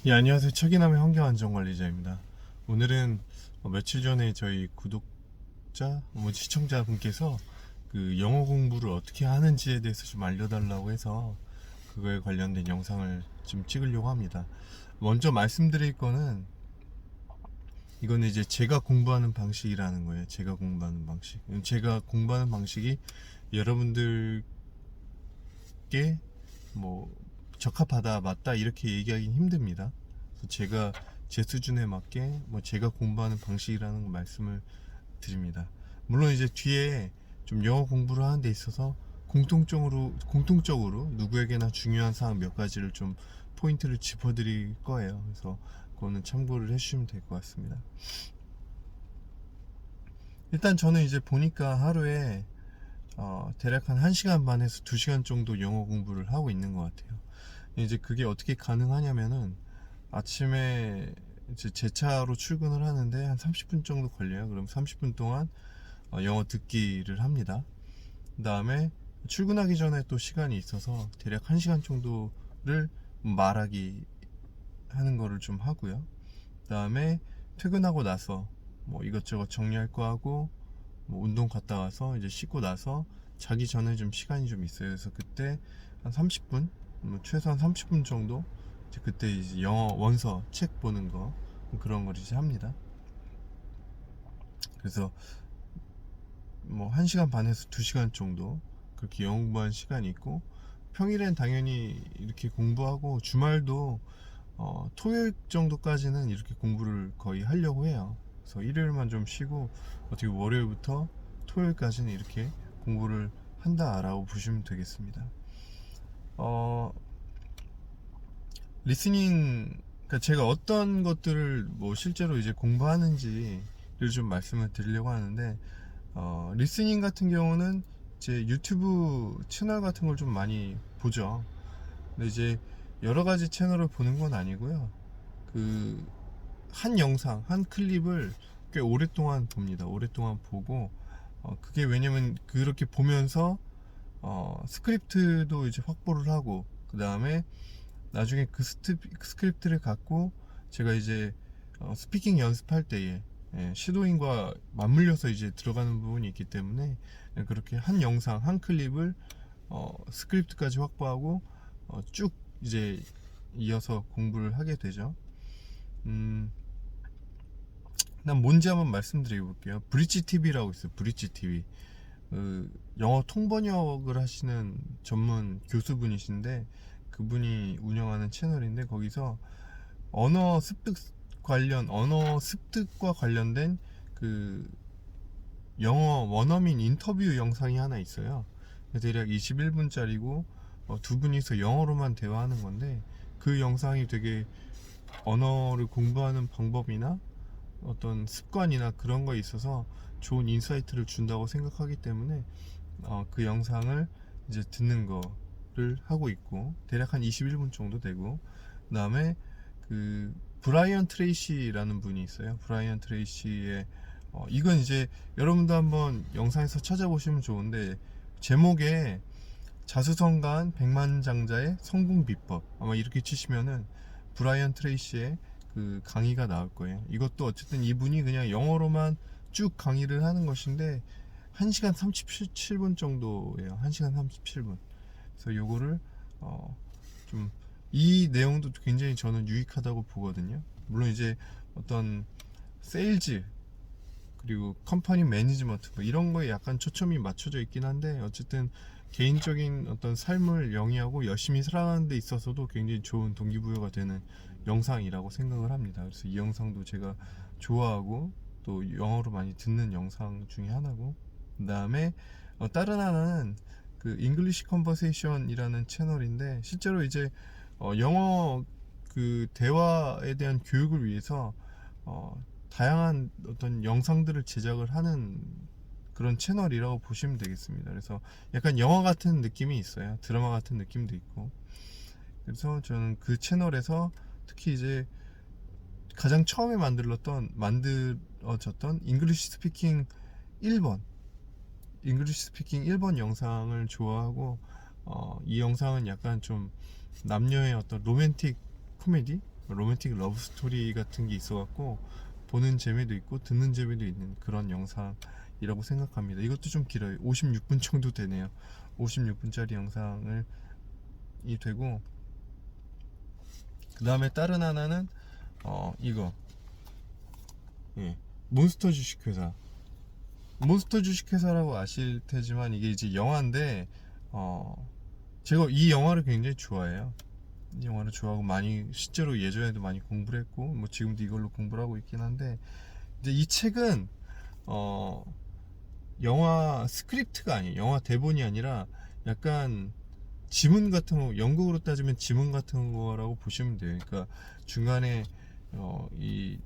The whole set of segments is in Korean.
예, 안녕하세요. 책이남의 환경안전관리자입니다. 오늘은 며칠 전에 저희 구독자, 시청자분께서 그 영어 공부를 어떻게 하는지에 대해서 좀 알려달라고 해서 그거에 관련된 영상을 좀 찍으려고 합니다. 먼저 말씀드릴 거는 이거는 이제 제가 공부하는 방식이라는 거예요. 제가 공부하는 방식. 제가 공부하는 방식이 여러분들께 뭐 적합하다, 맞다 이렇게 얘기하기는 힘듭니다. 그래서 제가 제 수준에 맞게 제가 공부하는 방식이라는 말씀을 드립니다. 물론 이제 뒤에 좀 영어 공부를 하는 데 있어서 공통적으로 누구에게나 중요한 사항 몇 가지를 좀 포인트를 짚어드릴 거예요. 그래서 그거는 참고를 해주시면 될 것 같습니다. 일단 저는 이제 보니까 하루에 대략 한 1시간 반에서 2시간 정도 영어 공부를 하고 있는 것 같아요. 이제 그게 어떻게 가능하냐면은 아침에 이제 제 차로 출근을 하는데 한 30분 정도 걸려요. 그럼 30분 동안 영어 듣기를 합니다. 그 다음에 출근하기 전에 또 시간이 있어서 대략 1시간 정도를 말하기 하는 거를 좀 하고요. 그 다음에 퇴근하고 나서 뭐 이것저것 정리할 거 하고 뭐 운동 갔다 와서 이제 씻고 나서 자기 전에 좀 시간이 좀 있어요. 그래서 그때 한 30분, 최소한 30분 정도 이제 그때 이제 영어 원서 책 보는 거 그런 걸 이제 합니다. 그래서 뭐 1시간 반에서 2시간 정도 그렇게 영어 공부하는 시간이 있고, 평일엔 당연히 이렇게 공부하고 주말도 토요일 정도까지는 이렇게 공부를 거의 하려고 해요. 그래서 일요일만 좀 쉬고 어떻게 월요일부터 토요일까지는 이렇게 공부를 한다라고 보시면 되겠습니다. 리스닝, 그러니까 제가 어떤 것들을 뭐 실제로 이제 공부하는지를 좀 말씀을 드리려고 하는데, 리스닝 같은 경우는 제 유튜브 채널 같은 걸 좀 많이 보죠. 근데 이제 여러 가지 채널을 보는 건 아니고요. 그 한 영상, 한 클립을 꽤 오랫동안 봅니다. 오랫동안 보고, 그게 왜냐면 그렇게 보면서 스크립트도 이제 확보를 하고, 그 다음에 나중에 그 스크립트를 갖고 제가 이제 스피킹 연습할 때에 섀도잉과 맞물려서 이제 들어가는 부분이 있기 때문에 그렇게 한 영상 한 클립을 스크립트까지 확보하고 쭉 이제 이어서 공부를 하게 되죠. 난 뭔지 한번 말씀드려 볼게요. 브릿지 TV라고 있어요. 브릿지 TV. 영어 통번역을 하시는 전문 교수분이신데 그분이 운영하는 채널인데, 거기서 언어 습득과 관련된 그 영어 원어민 인터뷰 영상이 하나 있어요. 대략 21분짜리고 두 분이서 영어로만 대화하는 건데, 그 영상이 되게 언어를 공부하는 방법이나 어떤 습관이나 그런 거에 있어서 좋은 인사이트를 준다고 생각하기 때문에 그 영상을 이제 듣는 거를 하고 있고, 대략 한 21분 정도 되고, 그 다음에 그 브라이언 트레이시라는 분이 있어요. 브라이언 트레이시의 이건 이제 여러분도 한번 영상에서 찾아보시면 좋은데, 제목에 자수성가한 백만장자의 성공 비법, 아마 이렇게 치시면은 브라이언 트레이시의 그 강의가 나올 거예요. 이것도 어쨌든 이분이 그냥 영어로만 쭉 강의를 하는 것인데 1시간 37분 정도예요. 1시간 37분. 그래서 요거를 좀 이 내용도 굉장히 저는 유익하다고 보거든요. 물론 이제 어떤 세일즈 그리고 컴퍼니 매니지먼트 뭐 이런 거에 약간 초점이 맞춰져 있긴 한데, 어쨌든 개인적인 어떤 삶을 영위하고 열심히 살아가는 데 있어서도 굉장히 좋은 동기부여가 되는 영상이라고 생각을 합니다. 그래서 이 영상도 제가 좋아하고 또 영어로 많이 듣는 영상 중에 하나고, 그 다음에 다른 하나는 그 잉글리시 컨버세이션이라는 채널인데, 실제로 이제 영어 그 대화에 대한 교육을 위해서 다양한 어떤 영상들을 제작을 하는 그런 채널이라고 보시면 되겠습니다. 그래서 약간 영화 같은 느낌이 있어요. 드라마 같은 느낌도 있고. 그래서 저는 그 채널에서 특히 이제 가장 처음에 만들어졌던 잉글리시 스피킹 1번 영상을 좋아하고, 이 영상은 약간 좀 남녀의 어떤 로맨틱 코미디 로맨틱 러브 스토리 같은 게 있어갖고 보는 재미도 있고 듣는 재미도 있는 그런 영상이라고 생각합니다. 이것도 좀 길어요. 56분 정도 되네요. 56분짜리 영상을 이 되고, 그 다음에 다른 하나는 이거, 예, 몬스터 주식회사. 몬스터 주식회사라고 아실 테지만 이게 이제 영화인데, 제가 이 영화를 굉장히 좋아해요. 이 영화를 좋아하고 많이 실제로 예전에도 많이 공부를 했고 뭐 지금도 이걸로 공부를 하고 있긴 한데, 이제 이 책은 영화 스크립트가 아니에요. 영화 대본이 아니라 약간 지문 같은 거, 영국으로 따지면 지문 같은 거라고 보시면 돼요. 그러니까 중간에 이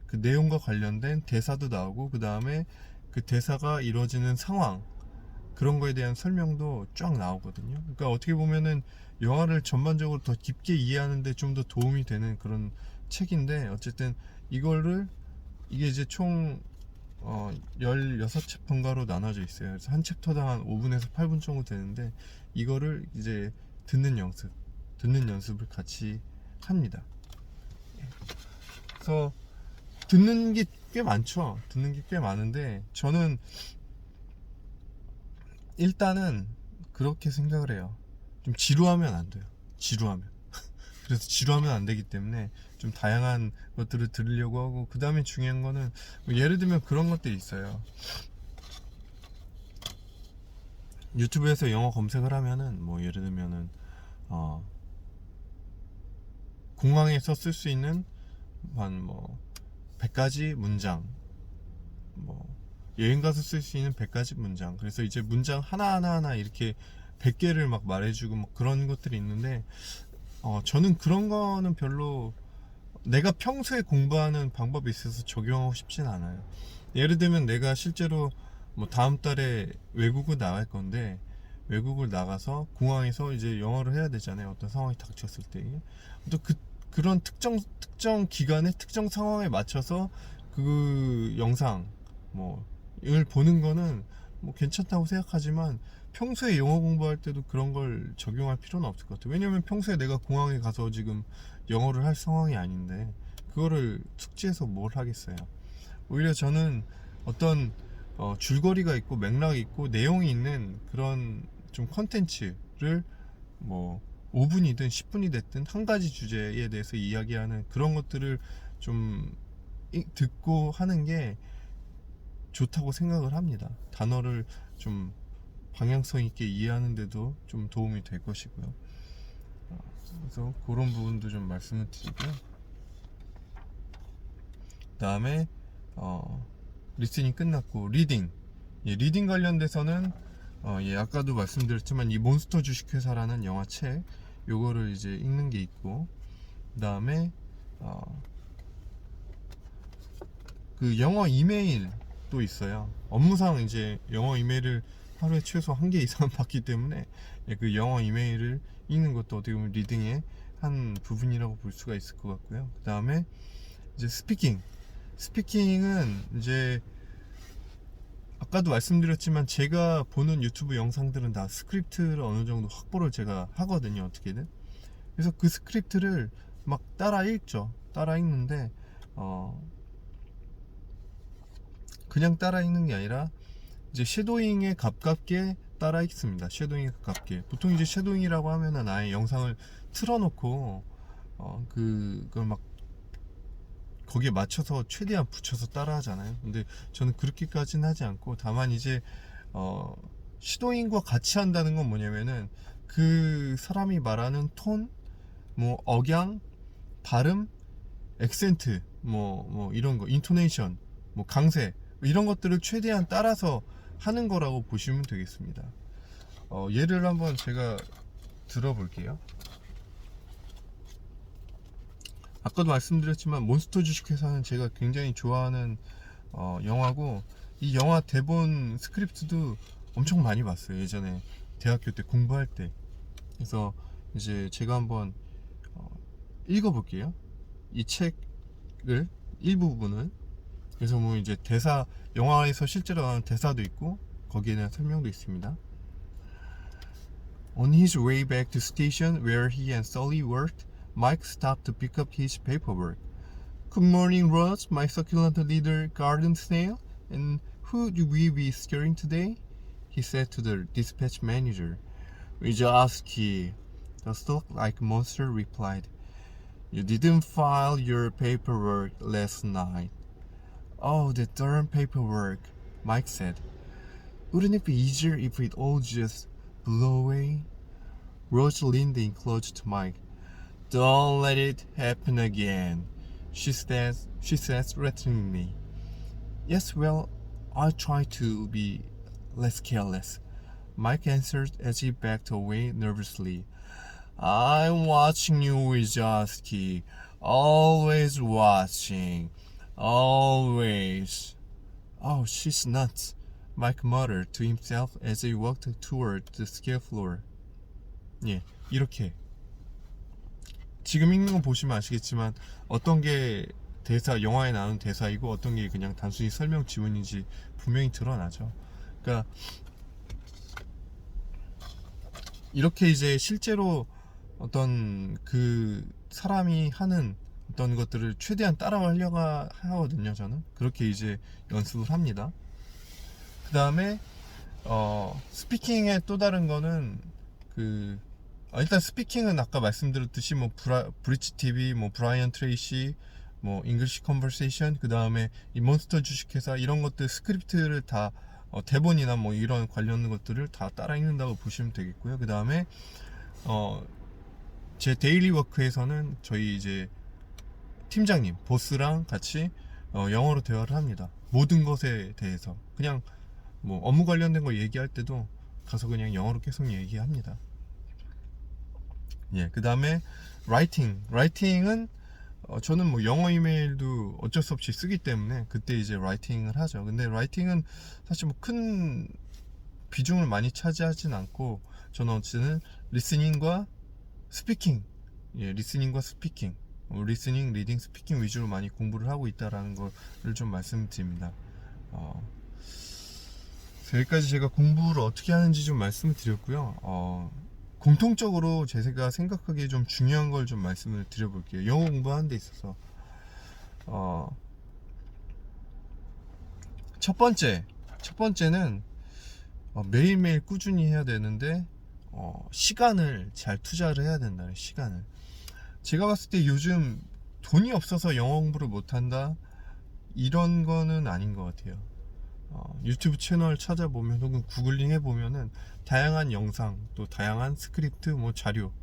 그 내용과 관련된 대사도 나오고, 그 다음에 그 대사가 이루어지는 상황, 그런 거에 대한 설명도 쫙 나오거든요. 그러니까 어떻게 보면은 영화를 전반적으로 더 깊게 이해하는데 좀 더 도움이 되는 그런 책인데, 어쨌든 이게 이제 총 16챕터인가로 나눠져 있어요. 그래서 한 챕터당 한 5분에서 8분 정도 되는데, 이거를 이제 듣는 연습을 같이 합니다. 그래서 듣는 게 꽤 많죠. 듣는 게 꽤 많은데, 저는 일단은 그렇게 생각을 해요. 좀 지루하면 안 돼요. 지루하면. 그래서 지루하면 안 되기 때문에 좀 다양한 것들을 들으려고 하고, 그 다음에 중요한 거는 뭐 예를 들면 그런 것들이 있어요. 유튜브에서 영어 검색을 하면은 뭐 예를 들면은 공항에서 쓸 수 있는 한 뭐 100가지 문장, 뭐 여행 가서 쓸 수 있는 100가지 문장, 그래서 이제 문장 하나하나 이렇게 100개를 막 말해주고 뭐 그런 것들이 있는데, 저는 그런 거는 별로 내가 평소에 공부하는 방법에 있어서 적용하고 싶진 않아요. 예를 들면 내가 실제로 뭐 다음 달에 외국을 나갈 건데, 외국을 나가서 공항에서 이제 영어를 해야 되잖아요. 어떤 상황이 닥쳤을 때. 또 그런 특정 기간에 특정 상황에 맞춰서 그 영상 뭐을 보는 거는 뭐 괜찮다고 생각하지만, 평소에 영어 공부할 때도 그런 걸 적용할 필요는 없을 것 같아요. 왜냐면 평소에 내가 공항에 가서 지금 영어를 할 상황이 아닌데 그거를 숙지해서 뭘 하겠어요. 오히려 저는 어떤 줄거리가 있고 맥락이 있고 내용이 있는 그런 좀 컨텐츠를 뭐 5분이든 10분이 됐든 한 가지 주제에 대해서 이야기하는 그런 것들을 좀 듣고 하는 게 좋다고 생각을 합니다. 단어를 좀 방향성 있게 이해하는 데도 좀 도움이 될 것이고요. 그래서 그런 부분도 좀 말씀을 드리고요. 그 다음에 리스닝 끝났고 리딩. 리딩 관련돼서는 아까도 말씀드렸지만 이 몬스터 주식회사라는 영화책, 요거를 이제 읽는 게 있고, 그 다음에 그 영어 이메일도 있어요. 업무상 이제 영어 이메일을 하루에 최소 1개 이상 받기 때문에 그 영어 이메일을 읽는 것도 어떻게 보면 리딩의 한 부분이라고 볼 수가 있을 것 같고요. 그 다음에 이제 스피킹은 이제 아까도 말씀드렸지만 제가 보는 유튜브 영상들은 다 스크립트를 어느 정도 확보를 제가 하거든요, 어떻게든. 그래서 그 스크립트를 막 따라 읽는데 그냥 따라 읽는 게 아니라 이제 쉐도잉에 가깝게 따라 읽습니다. 쉐도잉에 가깝게. 보통 이제 쉐도잉이라고 하면은 아예 영상을 틀어놓고 그걸 막 거기에 맞춰서 최대한 붙여서 따라 하잖아요. 근데 저는 그렇게까지는 하지 않고, 다만 이제 쉐도잉과 같이 한다는 건 뭐냐면은 그 사람이 말하는 톤, 뭐 억양, 발음, 액센트, 뭐 이런 거, 인토네이션, 뭐 강세, 이런 것들을 최대한 따라서 하는 거라고 보시면 되겠습니다. 예를 한번 제가 들어볼게요. 아까도 말씀드렸지만 몬스터 주식회사는 제가 굉장히 좋아하는 영화고, 이 영화 대본 스크립트도 엄청 많이 봤어요. 예전에 대학교 때 공부할 때. 그래서 이제 제가 한번 읽어볼게요. 이 책을 일부분을. 그래서 뭐 이제 영화에서 실제로 나오는 대사도 있고 거기에 대한 설명도 있습니다. On his way back to station where he and Sully worked, Mike stopped to pick up his paperwork. Good morning, Ross, my succulent leader, garden snail. And who do we be scaring today? He said to the dispatch manager. Wijowski, the stock-like monster replied. You didn't file your paperwork last night. Oh, the darn paperwork, Mike said. Wouldn't it be easier if it all just blew away? Rose leaned in close to Mike. Don't let it happen again, she says threateningly. Yes, well, I'll try to be less careless, Mike answered as he backed away nervously. I'm watching you, Wijowski. Always watching. Always. Oh, she's nuts, Mike muttered to himself as he walked toward the scale floor. 예, 이렇게. 지금 읽는 거 보시면 아시겠지만 어떤 게 대사, 영화에 나오는 대사이고 어떤 게 그냥 단순히 설명 지문인지 분명히 드러나죠. 그러니까 이렇게 이제 실제로 어떤 그 사람이 하는 어떤 것들을 최대한 따라하려고 하거든요. 저는 그렇게 이제 연습을 합니다. 그 다음에 스피킹의 또 다른 거는 일단 스피킹은 아까 말씀드렸듯이 뭐 브리치 TV, 뭐 브라이언 트레이시, 뭐 잉글리시 컨버세이션, 그 다음에 이 몬스터 주식회사 이런 것들 스크립트를 다 대본이나 뭐 이런 관련 것들을 다 따라 읽는다고 보시면 되겠고요. 그 다음에 제 데일리 워크에서는 저희 이제 팀장님, 보스랑 같이 영어로 대화를 합니다. 모든 것에 대해서 그냥 뭐 업무 관련된 거 얘기할 때도 가서 그냥 영어로 계속 얘기합니다. 예, 그 다음에 라이팅은 저는 뭐 영어 이메일도 어쩔 수 없이 쓰기 때문에 그때 이제 라이팅을 하죠. 근데 라이팅은 사실 뭐 큰 비중을 많이 차지하진 않고 저는 어쨌든 리스닝과 스피킹, 리스닝과 스피킹, 리스닝, 리딩, 스피킹 위주로 많이 공부를 하고 있다라는 거를 좀 말씀드립니다. 여기까지 제가 공부를 어떻게 하는지 좀 말씀을 드렸고요. 공통적으로 제가 생각하기에 좀 중요한 걸 좀 말씀을 드려볼게요. 영어 공부하는 데 있어서 첫 번째는 매일매일 꾸준히 해야 되는데 시간을 잘 투자를 해야 된다는 시간을. 제가 봤을 때 요즘 돈이 없어서 영어 공부를 못한다 이런 거는 아닌 것 같아요. 유튜브 채널 찾아보면 혹은 구글링 해보면은 다양한 영상, 또 다양한 스크립트, 뭐 자료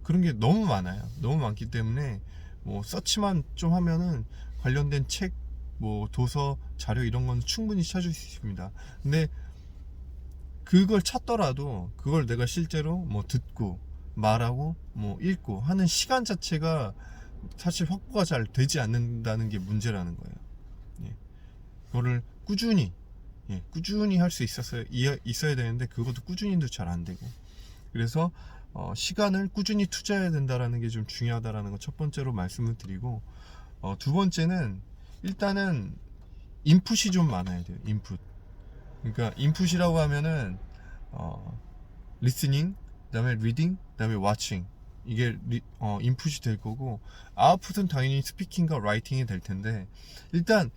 그런 게 너무 많아요. 너무 많기 때문에 뭐 서치만 좀 하면은 관련된 책, 뭐 도서, 자료 이런 건 충분히 찾을 수 있습니다. 근데 그걸 찾더라도 그걸 내가 실제로 뭐 듣고 말하고 뭐 읽고 하는 시간 자체가 사실 확보가 잘 되지 않는다는 게 문제라는 거예요. 그거를 꾸준히 할 수 있어야 되는데 그것도 꾸준히도 잘 안 되고, 그래서 시간을 꾸준히 투자해야 된다라는 게 좀 중요하다라는 거 첫 번째로 말씀을 드리고, 두 번째는 일단은 인풋이 좀 많아야 돼요. 인풋. 그러니까 인풋이라고 하면은 리스닝, 그다음에 리딩, 그다음에 워칭, 이게 인풋이 될 거고, 아웃풋은 당연히 스피킹과 라이팅이 될 텐데, 일단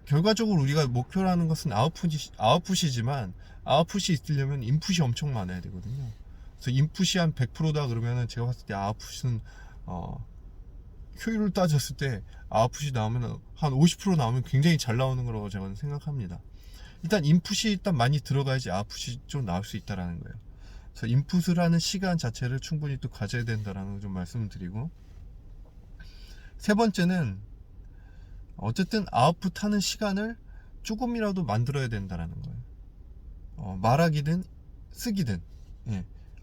결과적으로 우리가 목표로 하는 것은 아웃풋이지만 아웃풋이 있으려면 인풋이 엄청 많아야 되거든요. 그래서 인풋이 한 100%다 그러면은 제가 봤을 때 아웃풋은 효율을 따졌을 때 아웃풋이 나오면 한 50% 나오면 굉장히 잘 나오는 거라고 저는 생각합니다. 일단 인풋이 일단 많이 들어가야지 아웃풋이 좀 나올 수 있다라는 거예요. 그래서 인풋을 하는 시간 자체를 충분히 또 가져야 된다라는 걸 좀 말씀을 드리고, 세 번째는 어쨌든 아웃풋 하는 시간을 조금이라도 만들어야 된다라는 거예요. 말하기든 쓰기든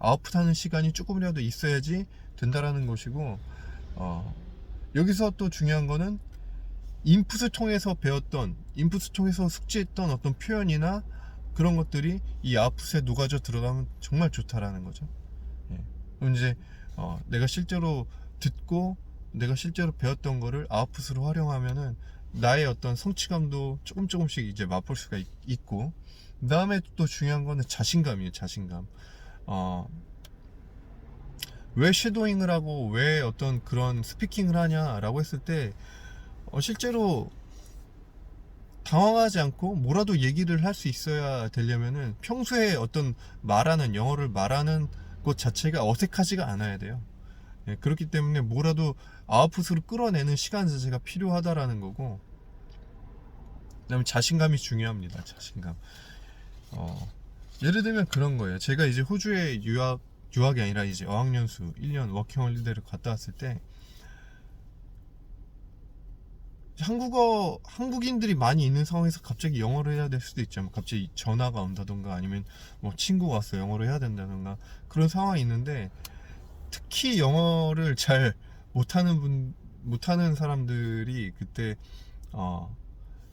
아웃풋 하는 시간이 조금이라도 있어야지 된다라는 것이고, 여기서 또 중요한 거는 인풋을 통해서 숙지했던 어떤 표현이나 그런 것들이 이 아웃풋에 녹아져 들어가면 정말 좋다라는 거죠. 그럼 이제 내가 실제로 듣고 내가 실제로 배웠던 거를 아웃풋으로 활용하면은 나의 어떤 성취감도 조금씩 이제 맛볼 수가 있고, 그 다음에 또 중요한 거는 자신감이에요. 자신감. 왜 쉐도잉을 하고 왜 어떤 그런 스피킹을 하냐라고 했을 때 실제로 당황하지 않고 뭐라도 얘기를 할 수 있어야 되려면은 평소에 어떤 말하는 영어를 말하는 것 자체가 어색하지가 않아야 돼요. 예, 그렇기 때문에 뭐라도 아웃풋으로 끌어내는 시간 자체가 필요하다라는 거고, 그다음에 자신감이 중요합니다. 자신감. 예를 들면 그런 거예요. 제가 이제 호주에 유학이 아니라 이제 어학연수 1년 워킹홀리데이를 갔다 왔을 때 한국인들이 많이 있는 상황에서 갑자기 영어를 해야 될 수도 있죠. 뭐 갑자기 전화가 온다던가 아니면 뭐 친구가 왔어 영어를 해야 된다던가 그런 상황이 있는데, 특히 영어를 잘 못하는 사람들이 그때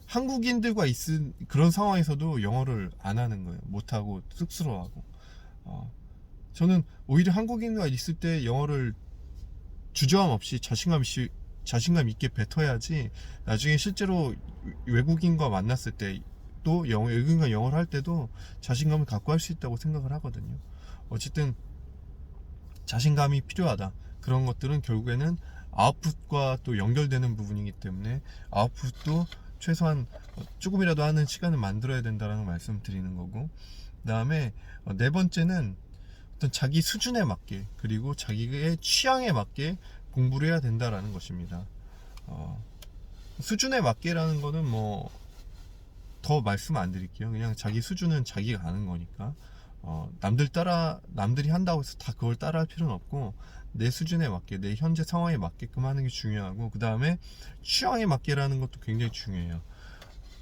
한국인들과 있은 그런 상황에서도 영어를 안 하는 거예요. 못하고 쑥스러워하고. 저는 오히려 한국인과 있을 때 영어를 주저함 없이 자신감 있게 뱉어야지 나중에 실제로 외국인과 만났을 때 또 외국인과 영어를 할 때도 자신감을 갖고 할 수 있다고 생각을 하거든요. 어쨌든 자신감이 필요하다. 그런 것들은 결국에는 아웃풋과 또 연결되는 부분이기 때문에 아웃풋도 최소한 조금이라도 하는 시간을 만들어야 된다는 말씀을 드리는 거고, 그 다음에 네 번째는 어떤 자기 수준에 맞게 그리고 자기의 취향에 맞게 공부를 해야 된다라는 것입니다. 수준에 맞게라는 거는 뭐 더 말씀 안 드릴게요. 그냥 자기 수준은 자기가 아는 거니까 남들이 한다고 해서 다 그걸 따라 할 필요는 없고, 내 수준에 맞게 내 현재 상황에 맞게끔 하는 게 중요하고, 그 다음에 취향에 맞게라는 것도 굉장히 중요해요.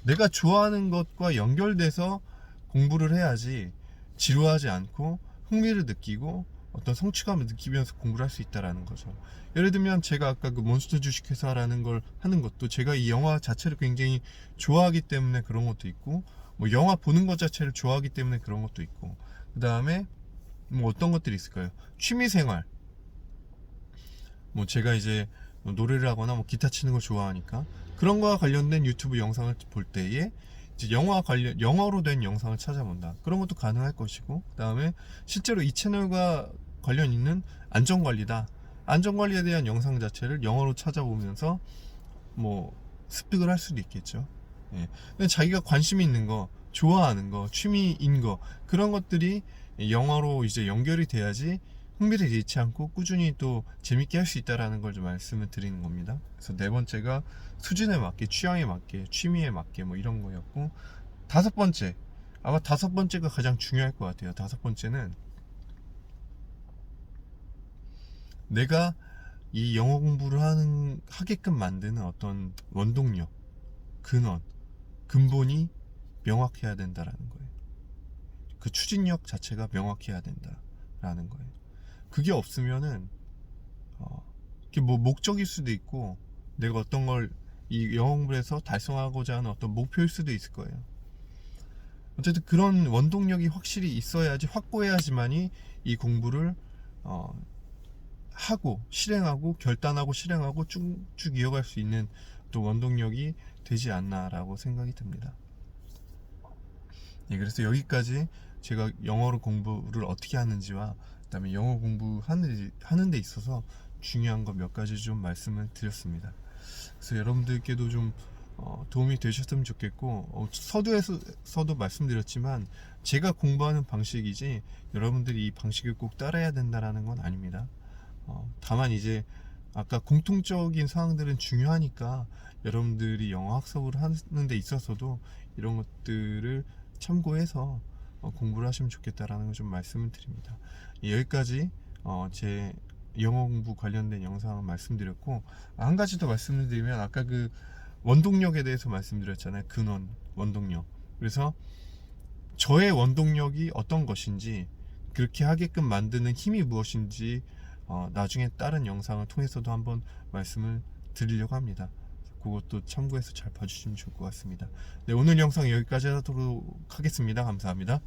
내가 좋아하는 것과 연결돼서 공부를 해야지 지루하지 않고 흥미를 느끼고 어떤 성취감을 느끼면서 공부를 할 수 있다라는 거죠. 예를 들면 제가 아까 그 몬스터 주식회사라는 걸 하는 것도 제가 이 영화 자체를 굉장히 좋아하기 때문에 그런 것도 있고, 뭐 영화 보는 것 자체를 좋아하기 때문에 그런 것도 있고, 그 다음에 뭐 어떤 것들이 있을까요? 취미생활, 뭐 제가 이제 노래를 하거나 뭐 기타 치는 걸 좋아하니까 그런 거와 관련된 유튜브 영상을 볼 때에 이제 영어로 된 영상을 찾아본다. 그런 것도 가능할 것이고, 그 다음에 실제로 이 채널과 관련 있는 안전관리다. 안전관리에 대한 영상 자체를 영어로 찾아보면서 뭐 습득을 할 수도 있겠죠. 예. 근데 자기가 관심 있는 거, 좋아하는 거, 취미인 거, 그런 것들이 영어로 이제 연결이 돼야지 흥미를 잃지 않고 꾸준히 또 재밌게 할 수 있다라는 걸 좀 말씀을 드리는 겁니다. 그래서 네 번째가 수준에 맞게, 취향에 맞게, 취미에 맞게 뭐 이런 거였고, 다섯 번째, 아마 다섯 번째가 가장 중요할 것 같아요. 다섯 번째는 내가 이 영어 공부를 하게끔 만드는 어떤 원동력, 근본이 명확해야 된다라는 거예요. 그 추진력 자체가 명확해야 된다라는 거예요. 그게 없으면은 이게 뭐 목적일 수도 있고 내가 어떤 걸 이 영어 공부를 해서 달성하고자 하는 어떤 목표일 수도 있을 거예요. 어쨌든 그런 원동력이 확실히 있어야지, 확보해야지만이 이 공부를 하고 실행하고 결단하고 실행하고 쭉쭉 이어갈 수 있는 또 원동력이 되지 않나라고 생각이 듭니다. 예, 그래서 여기까지 제가 영어로 공부를 어떻게 하는지와 그다음에 영어 공부하는 데 있어서 중요한 거 몇 가지 좀 말씀을 드렸습니다. 그래서 여러분들께도 좀 도움이 되셨으면 좋겠고, 서두에서도 말씀드렸지만 제가 공부하는 방식이지 여러분들이 이 방식을 꼭 따라야 된다라는 건 아닙니다. 다만 이제 아까 공통적인 사항들은 중요하니까 여러분들이 영어 학습을 하는 데 있어서도 이런 것들을 참고해서 공부를 하시면 좋겠다라는 걸 좀 말씀을 드립니다. 여기까지 제 영어 공부 관련된 영상을 말씀드렸고, 한 가지 더 말씀을 드리면 아까 그 원동력에 대해서 말씀드렸잖아요. 원동력. 그래서 저의 원동력이 어떤 것인지, 그렇게 하게끔 만드는 힘이 무엇인지 나중에 다른 영상을 통해서도 한번 말씀을 드리려고 합니다. 그것도 참고해서 잘 봐주시면 좋을 것 같습니다. 네, 오늘 영상 여기까지 하도록 하겠습니다. 감사합니다.